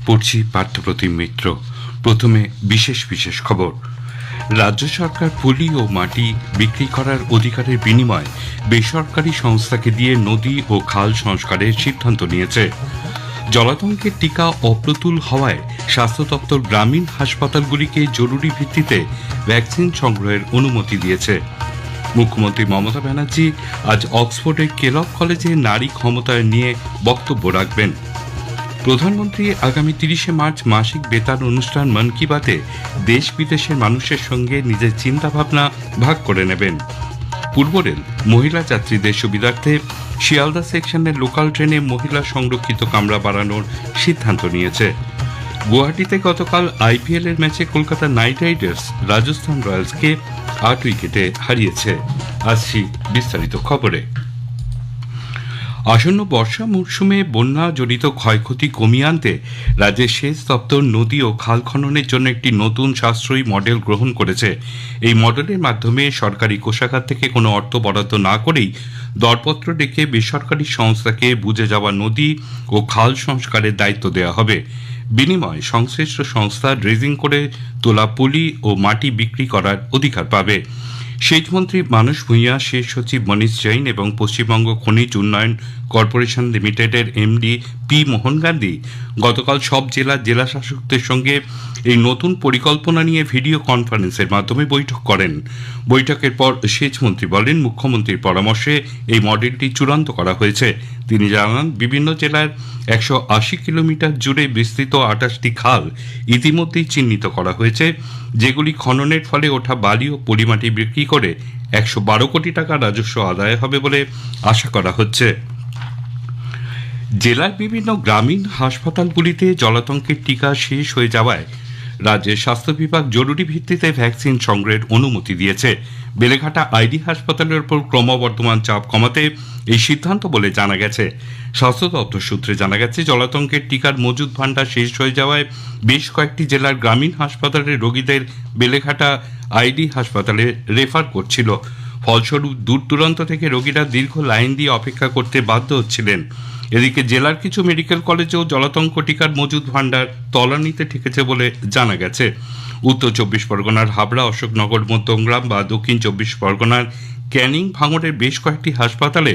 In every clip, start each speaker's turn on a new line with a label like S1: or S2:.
S1: পড়ছি পার্থপ্রতিম মিত্র। প্রথমে বিশেষ বিশেষ খবর। রাজ্য সরকার পলি ও মাটি বিক্রি করার অধিকারের বিনিময়ে বেসরকারি সংস্থাকে দিয়ে নদী ও খাল সংস্কারের সিদ্ধান্ত নিয়েছে। জলাতঙ্কের টিকা অপ্রতুল হওয়ায় স্বাস্থ্য দপ্তর গ্রামীণ হাসপাতালগুলিকে জরুরি ভিত্তিতে ভ্যাকসিন সংগ্রহের অনুমতি দিয়েছে। মুখ্যমন্ত্রী মমতা ব্যানার্জি আজ অক্সফোর্ডের কেলগ কলেজে নারী ক্ষমতায়ন নিয়ে বক্তব্য রাখবেন। প্রধানমন্ত্রী আগামী ৩০শে মার্চ মাসিক বেতার অনুষ্ঠান মন কি বাতে দেশ বিদেশের মানুষের সঙ্গে নিজের চিন্তাভাবনা ভাগ করে নেবেন। পূর্ব রেল মহিলা যাত্রীদের সুবিধার্থে শিয়ালদা সেকশনের লোকাল ট্রেনে মহিলা সংরক্ষিত কামরা বাড়ানোর সিদ্ধান্ত নিয়েছে। গুয়াহাটিতে গতকাল আইপিএল এর ম্যাচে কলকাতা নাইট রাইডার্স রাজস্থান রয়্যালসকে ৮ উইকেটে হারিয়েছে। আসছি বিস্তারিত খবরে। আসন্ন বর্ষা মরশুমে বন্যা জনিত ক্ষয়ক্ষতি কমিয়ে আনতে রাজ্যের সেচ দপ্তর নদী ও খাল খননের জন্য একটি নতুন সাশ্রয়ী মডেল গ্রহণ করেছে। এই মডেলের মাধ্যমে সরকারি কোষাগার থেকে কোনো অর্থ বরাদ্দ না করেই দরপত্র রেখে বেসরকারি সংস্থাকে বুজে যাওয়া নদী ও খাল সংস্কারের দায়িত্ব দেওয়া হবে। বিনিময়ে সংশ্লিষ্ট সংস্থা ড্রেজিং করে তোলা পলি ও মাটি বিক্রি করার অধিকার পাবে। সেচমন্ত্রী মানস ভূঁইয়া, সেচ সচিব মনীষ জৈন এবং পশ্চিমবঙ্গ খনিজ উন্নয়ন কর্পোরেশন লিমিটেডের এমডি পি মোহন গান্ধী গতকাল সব জেলা শাসকদের সঙ্গে এই নতুন পরিকল্পনা নিয়ে ভিডিও কনফারেন্সের মাধ্যমে বৈঠক করেন। বৈঠকের পর সেচমন্ত্রী বলেন, মুখ্যমন্ত্রীর পরামর্শে এই মডেলটি চূড়ান্ত করা হয়েছে। তিনি জানান, বিভিন্ন জেলার ১৮০ কিলোমিটার জুড়ে বিস্তৃত ২৮টি খাল ইতিমধ্যেই চিহ্নিত করা হয়েছে, যেগুলি খননের ফলে ওঠা বালি ও পলিমাটি বিক্রি করে ১১২ কোটি টাকা রাজস্ব আদায় হবে বলে আশা করা হচ্ছে। জেলার বিভিন্ন গ্রামীণ হাসপাতালগুলিতে জলাতঙ্কের টিকা শেষ হয়ে যাওয়ায় রাজ্যের স্বাস্থ্য বিভাগ জরুরি ভিত্তিতে ভ্যাকসিন সংগ্রহের অনুমতি দিয়েছে। বেলেঘাটা আইডি হাসপাতালের উপর ক্রমবর্ধমান চাপ কমাতে এই সিদ্ধান্ত বলে জানা গেছে। স্বাস্থ্য দপ্তর সূত্রে জানা গেছে, জলাতঙ্কের টিকার মজুদ ভাণ্ডার শেষ হয়ে যাওয়ায় বেশ কয়েকটি জেলার গ্রামীণ হাসপাতালের রোগীদের বেলেঘাটা আইডি হাসপাতালে রেফার করছিল। ফলস্বরূপ দূর দূরান্ত থেকে রোগীরা দীর্ঘ লাইন দিয়ে অপেক্ষা করতে বাধ্য হচ্ছিলেন। এদিকে জেলার কিছু মেডিকেল কলেজেও জলাতঙ্ক টিকার মজুদ ভাণ্ডার তলানিতে ঠেকেছে বলে জানা গেছে। উত্তর ২৪ পরগনার হাবড়া, অশোকনগর, মধ্যমগ্রাম বা দক্ষিণ ২৪ পরগনার ক্যানিং, ভাঙড়ের বেশ কয়েকটি হাসপাতালে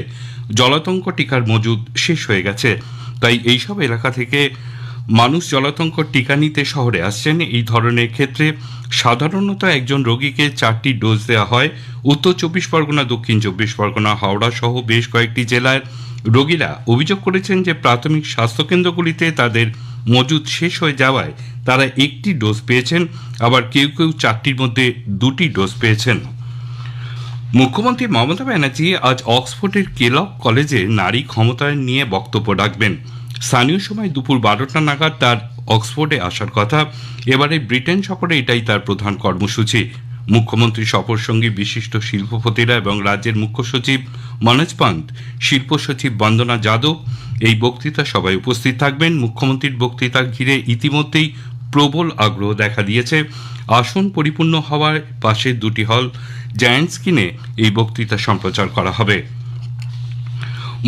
S1: জলাতঙ্ক টিকার মজুদ শেষ হয়ে গেছে। তাই এইসব এলাকা থেকে মানুষ জলাতঙ্ক টিকা নিতে শহরে আসছেন। এই ধরনের ক্ষেত্রে সাধারণত একজন রোগীকে ৪টি ডোজ দেওয়া হয়। উত্তর ২৪ পরগনা, দক্ষিণ ২৪ পরগনা, হাওড়া সহ বেশ কয়েকটি জেলার রোগীরা অভিযোগ করেছেন যে প্রাথমিক স্বাস্থ্যকেন্দ্রগুলিতে তাদের মজুদ শেষ হয়ে যাওয়ায় তারা একটি ডোজ পেয়েছেন, আবার কেউ কেউ ৪টির মধ্যে ২টি ডোজ পেয়েছেন। মুখ্যমন্ত্রী মমতা ব্যানার্জি আজ অক্সফোর্ডের কেলগ কলেজে নারী ক্ষমতায়ন নিয়ে বক্তব্য রাখবেন। স্থানীয় সময় দুপুর ১২টা নাগাদ তার অক্সফোর্ডে আসার কথা। এবারে ব্রিটেন সফরে এটাই তার প্রধান কর্মসূচি। মুখ্যমন্ত্রী সফরসঙ্গী বিশিষ্ট শিল্পপতিরা এবং রাজ্যের মুখ্য সচিব মনোজ পান্ত, শিল্প সচিব বন্দনা যাদব এই বক্তৃতা সভায় উপস্থিত থাকবেন। মুখ্যমন্ত্রীর বক্তৃতা ঘিরে ইতিমধ্যেই প্রবল আগ্রহ দেখা দিয়েছে। আসন পরিপূর্ণ হওয়ার পাশে ২টি হল জায়ান্ট স্ক্রিনে এই বক্তৃতা সম্প্রচার করা হবে।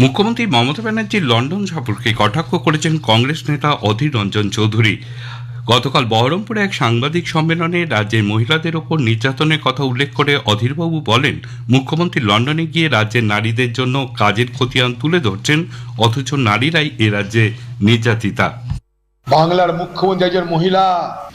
S1: মুখ্যমন্ত্রী মমতা ব্যানার্জির লন্ডন সফরকে কটাক্ষ করেছেন কংগ্রেস নেতা অধীর রঞ্জন চৌধুরী। গতকাল বহরমপুরে এক সাংবাদিক সম্মেলনে রাজ্যের মহিলাদের ওপর নির্যাতনের কথা উল্লেখ করে অধীরবাবু বলেন, মুখ্যমন্ত্রী লন্ডনে গিয়ে রাজ্যের নারীদের জন্য কাজের খতিয়ান তুলে ধরছেন, অথচ নারীরাই এ রাজ্যে নির্যাতিতা।
S2: বাংলার মুখ্যমন্ত্রী একজন মহিলা,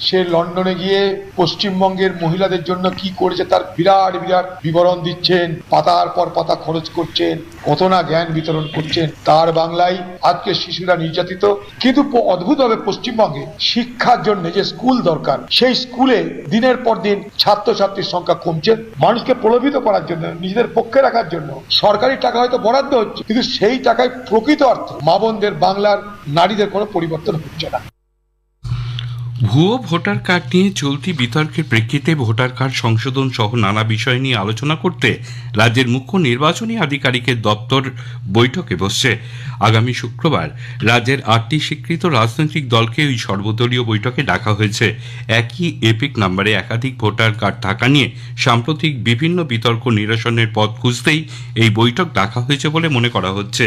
S2: সে লন্ডনে গিয়ে পশ্চিমবঙ্গের মহিলাদের জন্য কি করেছে তার বিরাট বিরাট বিবরণ দিচ্ছেন, পাতার পর পাতা খরচ করছেন, কত না জ্ঞান বিতরণ করছেন। তার বাংলায় আজকে শিশুরা নির্যাতিত। কিন্তু অদ্ভুতভাবে পশ্চিমবঙ্গে শিক্ষার জন্য যে স্কুল দরকার, সেই স্কুলে দিনের পর দিন ছাত্রছাত্রীর সংখ্যা কমছে। মানুষকে প্রলোভিত করার জন্য, নিজেদের পক্ষে রাখার জন্য সরকারি টাকা হয়তো বরাদ্দ হচ্ছে, কিন্তু সেই টাকায় প্রকৃত অর্থে মা বোনদের, বাংলার নারীদের কোনো পরিবর্তন হচ্ছে না।
S1: ভুয়ো ভোটার কার্ড নিয়ে চলতি বিতর্কের প্রেক্ষিতে ভোটার কার্ড সংশোধন সহ নানা বিষয় নিয়ে আলোচনা করতে রাজ্যের মুখ্য নির্বাচনী আধিকারিকের দপ্তর বৈঠকে বসছে। আগামী শুক্রবার রাজ্যের ৮টি স্বীকৃত রাজনৈতিক দলকে ওই সর্বদলীয় বৈঠকে ডাকা হয়েছে। একই এপিক নাম্বারে একাধিক ভোটার কার্ড থাকা নিয়ে সাম্প্রতিক বিভিন্ন বিতর্ক নিরসনের পথ খুঁজতেই এই বৈঠক ডাকা হয়েছে বলে মনে করা হচ্ছে।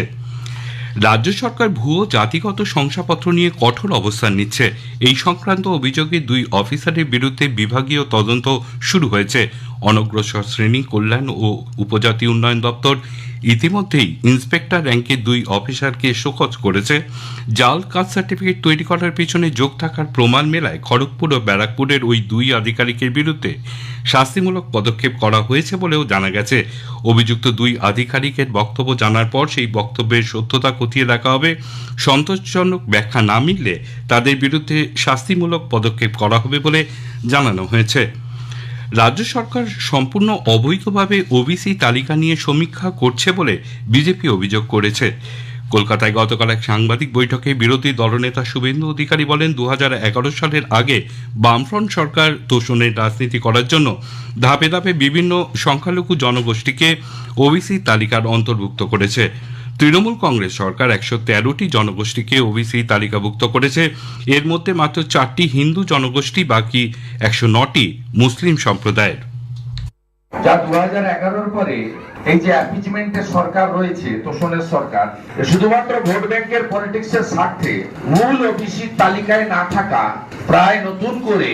S1: রাজ্য সরকার ভুয়ো জাতিগত শংসাপত্র নিয়ে কঠোর অবস্থান নিচ্ছে। এই সংক্রান্ত অভিযোগে 2 অফিসারের বিরুদ্ধে বিভাগীয় তদন্ত শুরু হয়েছে। অনগ্রসর শ্রেণী কল্যাণ ও উপজাতি উন্নয়ন দপ্তর ইতিমধ্যেই ইন্সপেক্টর র্যাঙ্কের 2 অফিসারকে শোকজ করেছে। জাল কাস্ট সার্টিফিকেট তৈরি করার পিছনে যোগ থাকার প্রমাণ মেলায় খড়গপুর ও ব্যারাকপুরের ওই 2 আধিকারিকের বিরুদ্ধে শাস্তিমূলক পদক্ষেপ করা হয়েছে বলেও জানা গেছে। অভিযুক্ত 2 আধিকারিকের বক্তব্য জানার পর সেই বক্তব্যের সত্যতা খতিয়ে দেখা হবে। সন্তোষজনক ব্যাখ্যা না মিললে তাদের বিরুদ্ধে শাস্তিমূলক পদক্ষেপ করা হবে বলে জানানো হয়েছে। রাজ্য সরকার সম্পূর্ণ অবৈধভাবে ওবিসি তালিকা নিয়ে সমীক্ষা করছে বলে বিজেপি অভিযোগ করেছে। কলকাতায় গতকাল এক সাংবাদিক বৈঠকে বিরোধী দলনেতা শুভেন্দু অধিকারী বলেন, 2011 সালের আগে বামফ্রন্ট সরকার তোষণের রাজনীতি করার জন্য ধাপে ধাপে বিভিন্ন সংখ্যালঘু জনগোষ্ঠীকে ওবিসি তালিকার অন্তর্ভুক্ত করেছে। তৃণমূল কংগ্রেস সরকার 113টি জনগোষ্ঠীকে ওবিসি তালিকাভুক্ত করেছে। এর মধ্যে মাত্র 4টি হিন্দু জনগোষ্ঠী, বাকি 109টি মুসলিম সম্প্রদায়ের।
S3: যা 2011 পরে এই যে অ্যাপিচমেন্টের সরকার রয়েছে, তোষণের সরকার, শুধুমাত্র ভোট ব্যাংকের পলিটিক্সের স্বার্থে মূল ওবিসি তালিকায় না থাকা প্রায় নতুন করে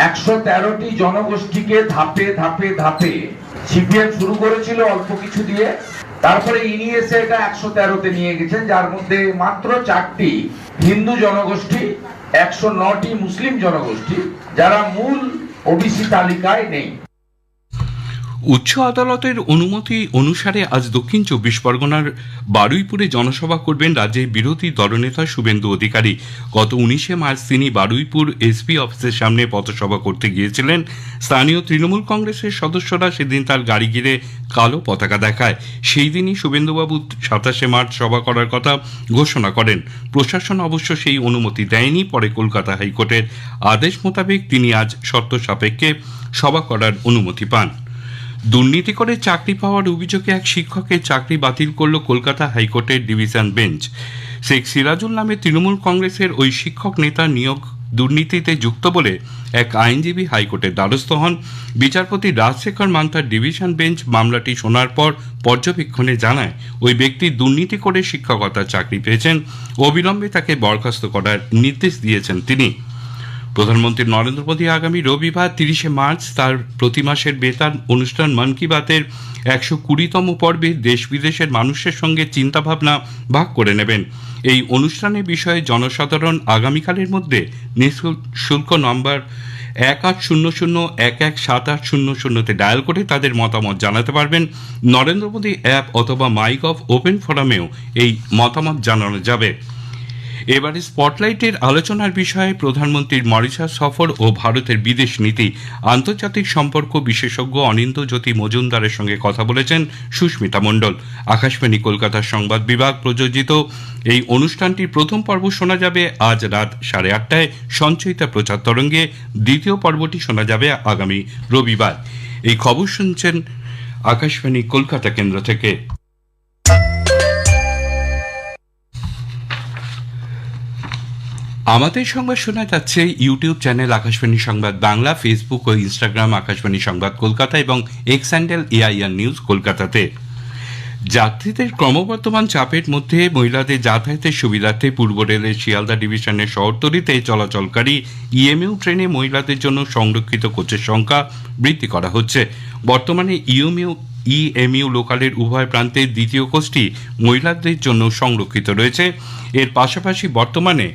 S3: 113টি জনগোষ্ঠীকে ধাপে ধাপে ধাপে সিপিএম শুরু করেছিল অল্প কিছু দিয়ে, তারপরে ইনি এসে এটা 113তে নিয়ে গেছেন, যার মধ্যে মাত্র 4টি হিন্দু জনগোষ্ঠী, 109টি মুসলিম জনগোষ্ঠী, যারা মূল ওবিসি তালিকায় নেই।
S1: উচ্চ আদালতের অনুমতি অনুসারে আজ দক্ষিণ 24 পরগনার বারুইপুরে জনসভা করবেন রাজ্যের বিরোধী দলনেতা শুভেন্দু অধিকারী। গত 19শে মার্চ তিনি বারুইপুর এসপি অফিসের সামনে পথসভা করতে গিয়েছিলেন। স্থানীয় তৃণমূল কংগ্রেসের সদস্যরা সেদিন তার গাড়ি ঘিরে কালো পতাকা দেখায়। সেই দিনই শুভেন্দুবাবু 27শে মার্চ সভা করার কথা ঘোষণা করেন। প্রশাসন অবশ্য সেই অনুমতি দেয়নি। পরে কলকাতা হাইকোর্টের আদেশ মোতাবেক তিনি আজ শর্ত সাপেক্ষে সভা করার অনুমতি পান। দুর্নীতি করে চাকরি পাওয়ার অভিযোগে এক শিক্ষকের চাকরি বাতিল করল কলকাতা হাইকোর্টের ডিভিশন বেঞ্চ। শেখ সিরাজুল নামে তৃণমূল কংগ্রেসের ওই শিক্ষক নেতা নিয়োগ দুর্নীতিতে যুক্ত বলে এক আইনজীবী হাইকোর্টের দ্বারস্থ হন। বিচারপতি রাজশেখর মান্তার ডিভিশন বেঞ্চ মামলাটি শোনার পর পর্যবেক্ষণে জানায়, ওই ব্যক্তি দুর্নীতি করে শিক্ষকতার চাকরি পেয়েছেন। অবিলম্বে তাকে বরখাস্ত করার নির্দেশ দিয়েছেন তিনি। প্রধানমন্ত্রী নরেন্দ্র মোদী আগামী রবিবার 30শে মার্চ তার প্রতি মাসের বেতার অনুষ্ঠান মন কি বাতের 120তম পর্বে দেশ বিদেশের মানুষের সঙ্গে চিন্তাভাবনা ভাগ করে নেবেন। এই অনুষ্ঠানের বিষয়ে জনসাধারণ আগামীকালের মধ্যে নিঃশুল্ক নম্বর 1800117800-তে ডায়াল করে তাদের মতামত জানাতে পারবেন। নরেন্দ্র মোদী অ্যাপ অথবা মাইগভ ওপেন ফোরামেও এই মতামত জানানো যাবে। এবারে স্পটলাইটের আলোচনার বিষয়ে প্রধানমন্ত্রীর মরিশাস সফর ও ভারতের বিদেশ নীতি। আন্তর্জাতিক সম্পর্ক বিশেষজ্ঞ অনিন্দ্যজ্যোতি মজুমদারের সঙ্গে কথা বলেছেন সুস্মিতা মণ্ডল। আকাশবাণী কলকাতার সংবাদ বিভাগ প্রযোজিত এই অনুষ্ঠানটির প্রথম পর্ব শোনা যাবে আজ রাত 8:30টায় সঞ্চয়িতা প্রচার তরঙ্গে। দ্বিতীয় পর্বটি শোনা যাবে আগামী রবিবার। এই খবর শুনছেন আকাশবাণী কলকাতা কেন্দ্র থেকে। আমাদের সংবাদ শোনা যাচ্ছে ইউটিউব চ্যানেল আকাশবাণী সংবাদ বাংলা, ফেসবুক ও ইনস্টাগ্রাম আকাশবাণী সংবাদ কলকাতা এবং এক্স হ্যান্ডেল এআইআর নিউজ কলকাতাতে। যাত্রীদের ক্রমবর্ধমান চাপের মধ্যে মহিলাদের যাতায়াতের সুবিধার্থে পূর্ব রেলের শিয়ালদা ডিভিশনের শহরতলিতে চলাচলকারী ইএমইউ ট্রেনে মহিলাদের জন্য সংরক্ষিত কোচের সংখ্যা বৃদ্ধি করা হচ্ছে। বর্তমানে ইএমইউ লোকালের উভয় প্রান্তে দ্বিতীয় কোচটি মহিলাদের জন্য সংরক্ষিত রয়েছে। এর পাশাপাশি বর্তমানে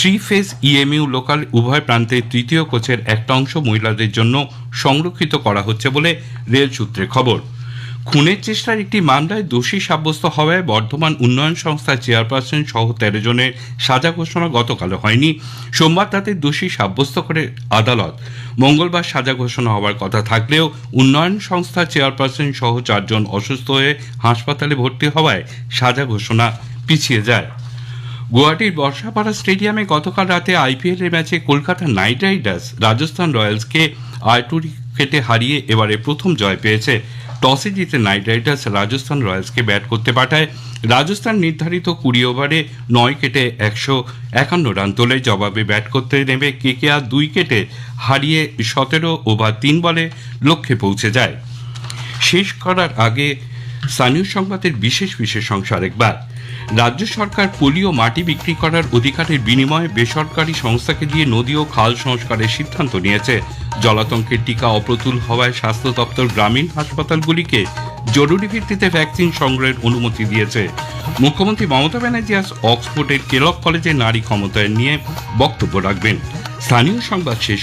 S1: 3 ফেজ ইএমইউ লোকাল উভয় প্রান্তে তৃতীয় কোচের একটা অংশ মহিলাদের জন্য সংরক্ষিত করা হচ্ছে বলে রেল সূত্রে খবর। খুনের চেষ্টার একটি মামলায় দোষী সাব্যস্ত হওয়ায় বর্ধমান উন্নয়ন সংস্থার চেয়ারপারসন সহ 13 জনের সাজা ঘোষণা গতকাল হয়নি। সোমবার তাদের দোষী সাব্যস্ত করে আদালত। মঙ্গলবার সাজা ঘোষণা হওয়ার কথা থাকলেও উন্নয়ন সংস্থার চেয়ারপারসন সহ 4 জন অসুস্থ হয়ে হাসপাতালে ভর্তি হওয়ায় সাজা ঘোষণা পিছিয়ে যায়। গুয়াহাটির বর্ষাপাড়া স্টেডিয়ামে গতকাল রাতে আইপিএল এর ম্যাচে কলকাতা নাইট রাইডার্স রাজস্থান রয়্যালসকে 8 উইকেটে হারিয়ে এবারে প্রথম জয় পেয়েছে। টসে জিতে নাইট রাইডার্স রাজস্থান রয়্যালসকে ব্যাট করতে পাঠায়। রাজস্থান নির্ধারিত 20 ওভারে 9 উইকেটে 151 রান তোলে। জবাবে ব্যাট করতে নেমে কেকেআর 2 উইকেটে হারিয়ে 17 ওভার 3 বলে লক্ষ্যে পৌঁছে যায়। শেষ করার আগে স্থানীয় সংবাদের বিশেষ অংশ আরেকবার। রাজ্য সরকার পোলিও মাটি বিক্রি করার অধিকারের বিনিময়ে বেসরকারি সংস্থাকে দিয়ে নদী ও খাল সংস্কারের সিদ্ধান্ত নিয়েছে। জলাতঙ্কের টিকা অপ্রতুল হওয়ায় স্বাস্থ্য দপ্তর গ্রামীণ হাসপাতালগুলিকে জরুরি ভিত্তিতে ভ্যাকসিন সংগ্রহের অনুমতি দিয়েছে। মুখ্যমন্ত্রী মমতা ব্যানার্জি আজ অক্সফোর্ডের কেলক কলেজে নারী ক্ষমতায়ন নিয়ে বক্তব্য রাখবেন। স্থানীয় সংবাদ শেষ।